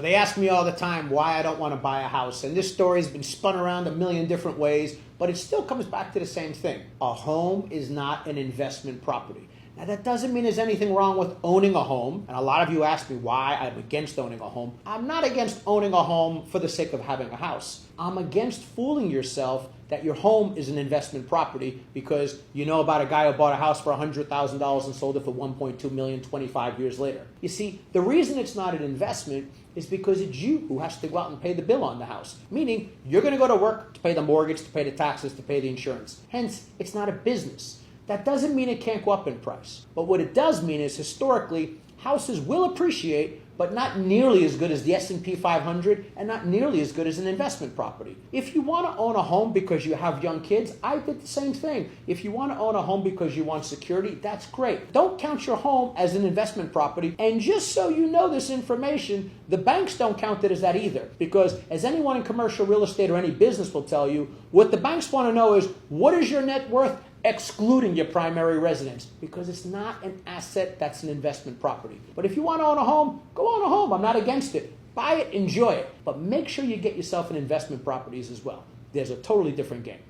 They ask me all the time why I don't want to buy a house, and this story's been spun around a million different ways, but it still comes back to the same thing. A home is not an investment property. Now, that doesn't mean there's anything wrong with owning a home, and a lot of you ask me why I'm against owning a home. I'm not against owning a home for the sake of having a house. I'm against fooling yourself that your home is an investment property because you know about a guy who bought a house for $100,000 and sold it for $1.2 million 25 years later. You see, the reason it's not an investment is because it's you who has to go out and pay the bill on the house. Meaning, you're going to go to work to pay the mortgage, to pay the taxes, to pay the insurance. Hence, it's not a business. That doesn't mean it can't go up in price. But what it does mean is, historically, houses will appreciate, but not nearly as good as the S&P 500 and not nearly as good as an investment property. If you want to own a home because you have young kids, I did the same thing. If you want to own a home because you want security, that's great. Don't count your home as an investment property. And just so you know this information, the banks don't count it as that either. Because as anyone in commercial real estate or any business will tell you, what the banks want to know is, what is your net worth excluding your primary residence, because it's not an asset, that's an investment property. But if you want to own a home, go own a home. I'm not against it. Buy it, enjoy it. But make sure you get yourself in investment properties as well. There's a totally different game.